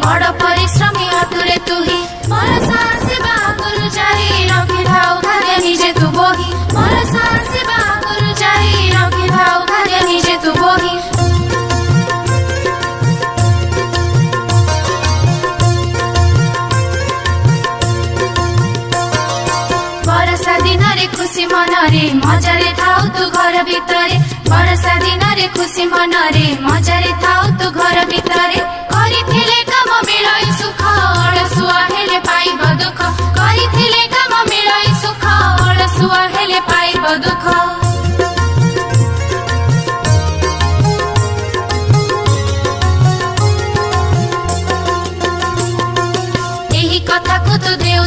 बड़ परिश्रमी अटुरे तुही भरोसा सेवा गुरु जारी रखिथाउ भाग्य निजे तू बोही भरोसा सेवा गुरु जारी रखिथाउ भाग्य निजे तू बोही वर्षा दिन रे खुशी मन रे मजारे थाउ तू घर भितरे वर्षा दिन रे खुशी मन रे मजारे थाउ तू घर भितरे गरिथिले काम मिलै सुख अळसुआ हेले पाइब दुख